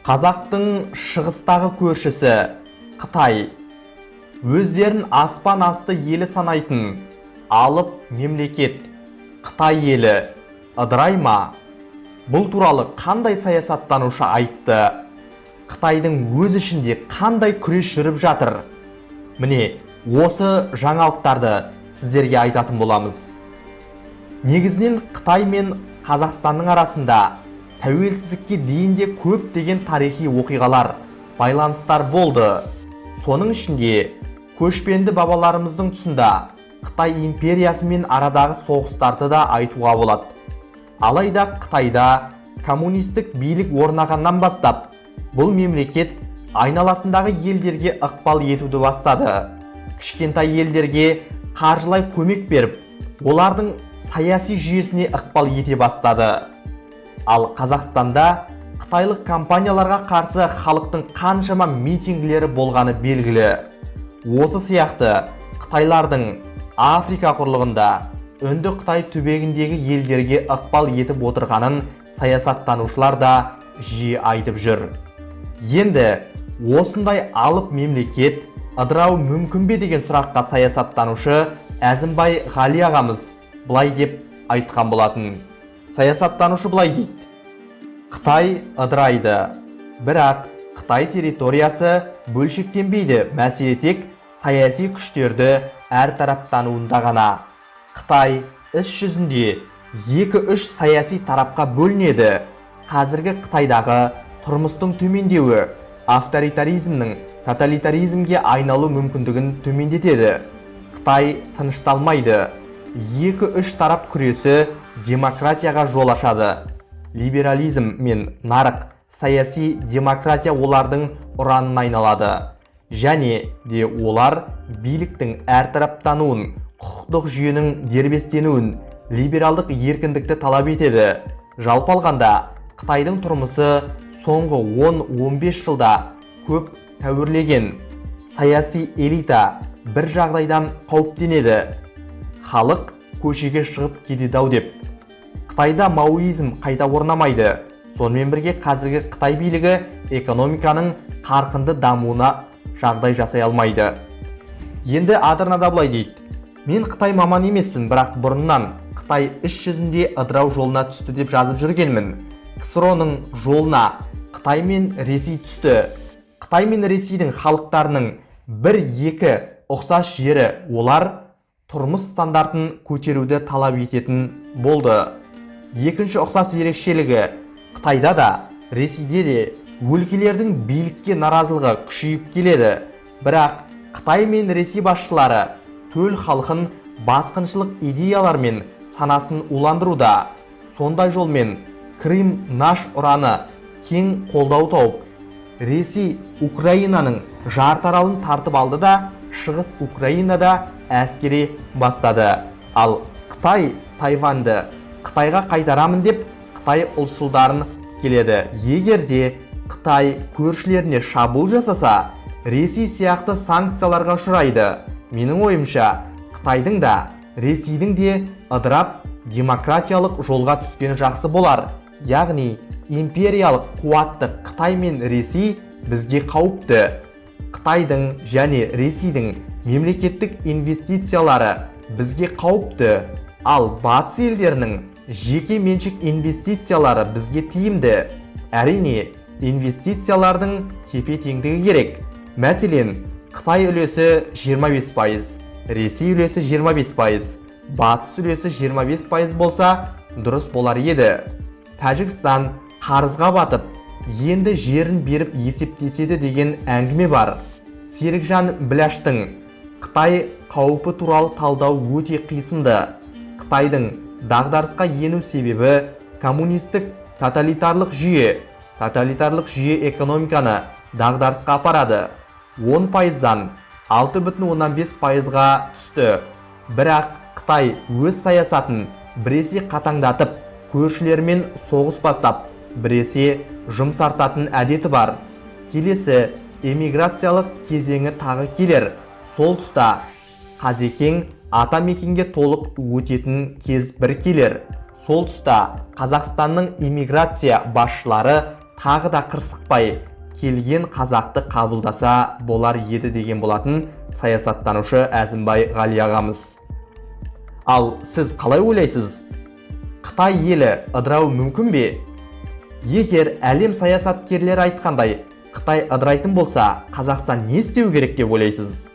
Қазақтың шығыстағы көршісі Қытай, өздерін аспан асты елі санайтын алып мемлекет Қытай елі ыдырай ма? Бұл туралы қандай саясаттанушы айтты? Қытайдың өз ішінде қандай күрес жүріп жатыр? Міне, осы жаңалықтарды сіздерге айтатын боламыз. Негізінен Қытай мен Қазақстанның арасында тәуелсіздікке дейінде көп деген тарихи оқиғалар, байланыстар болды. Соның ішінде көшпенді бабаларымыздың тұсында Қытай империясы мен арадағы соғыстарды да айтуға болады. Алайда Қытайда коммунистік билік орнағаннан бастап, бұл мемлекет айналасындағы елдерге ықпал етуді бастады. Кішкентай елдерге қаржылай көмек беріп, олардың саяси жүйесіне ықпал ете бастады. Ал Қазақстанда қытайлық компанияларға қарсы халықтың қаншама митингілері болғаны белгілі. Осы сияқты Қытайлардың Африка құрлығында үнді Қытай түбегіндегі елдерге ықпал етіп отырғанын саясаттанушылар да жиі айтып жүр. Енді осындай алып мемлекет ыдырау мүмкін бе деген сұраққа саясаттанушы Әзімбай Ғали ағамыз былай деп айтқан болатын. Саясаттанушы былай дейді: Қытай ыдырайды, бірақ Қытай территориясы бөлшектенбейді, мәселе тек саяси күштерді әртараптануында ғана. Қытай іс жүзінде 2-3 саяси тарапқа бөлінеді. Қазіргі Қытайдағы тұрмыстың төмендеуі авторитаризмнің тоталитаризмге айналу мүмкіндігін төмендетеді. Қытай тынышталмайды. 2-3 тарап күресі демократияға жол ашады. Либерализм мен нарық саяси демократия олардың ұранына айналады. Және де олар биліктің әртараптануын, құқықтық жүйенің дербестенуін, либералдық еркіндікті талап етеді. Жалпы алғанда, Қытайдың тұрмысы соңғы 10-15 жылда көп тәуірлеген. Саяси элита бір жағдайдан қауіптенеді. Халық көшеге шығып кетеді-ау деп. Қытайда маоизм қайта орнамайды. Сонымен бірге қазіргі Қытай билігі экономиканың қарқынды дамуына жағдай жасай алмайды. Енді Адырнада былай дейді: мен Қытай маман емеспін, бірақ бұрыннан Қытай іс жүзінде ыдырау жолына түсті деп жазып жүргенмін. КСРО-ның жолына Қытай мен Ресей түсті. Қытай мен Ресейдің халықтарының 1-2 ұқсас жері, олар тұрмыс стандартын көтеруді талап ететін болды. Екінші ұқсас ерекшелігі, Қытайда да, Ресейде де өлкелердің билікке наразылығы күшейіп келеді. Бірақ Қытай мен Ресей басшылары төл халқын басқыншылық идеялар мен санасын уландыруда. Сондай жолмен Крым наш ұраны кең қолдау тауып, Ресей Украинаның жартаралын тартып алды да, шығыс Украинада әскери бастады. Ал Қытай Тайваньды Қытайға қайтарамын деп Қытай ұлтшылдарын келеді. Егер де Қытай көршілеріне шабуыл жасаса, Ресей сияқты санкцияларға ұшырайды. Менің ойымша, Қытайдың да, Ресейдің де ыдырап демократиялық жолға түскені жақсы болар. Яғни, империялық қуатты Қытай мен Ресей бізге қауіпті. Қытайдың және Ресейдің мемлекеттік инвестициялары бізге қауіпті. Ал батыс елдерінің жеке меншік инвестициялары бізге тиімді. Әрине, инвестициялардың тепе-теңдігі керек. Мәселен, Қытай үлесі 25%, Ресей үлесі 25%, батыс үлесі 25% болса, дұрыс болар еді. Тәжікстан қарызға батып, енді жерін беріп есептеседі деген әңгіме бар. Серікжан Біляштың Қытай қауіпі туралы талдау өте қисынды. Қытайдың дағдарысқа ену себебі коммунистік тоталитарлық жүйе. Тоталитарлық жүйе экономиканы дағдарысқа апарады. 10%-дан 6,15%-ға түсті. Бірақ Қытай өз саясатын біресе қатаңдатып, көршілермен соғыс бастап, біресе жұмсартатын әдеті бар. Келесі эмиграциялық кезеңі тағы келер. Сол тұста Қазекең ата мекенге толық өтетін кез бір келер. Сол тұста Қазақстанның иммиграция басшылары тағы да қырсықпай келген қазақты қабылдаса болар еді деген болатын саясаттанушы Әзімбай Ғали ағамыз. Ал сіз қалай ойлайсыз? Қытай елі ыдырау мүмкін бе? Егер әлем саясаткерлері айтқандай Қытай ыдырайтын болса, Қазақстан не істеу керек деп ойлайсыз?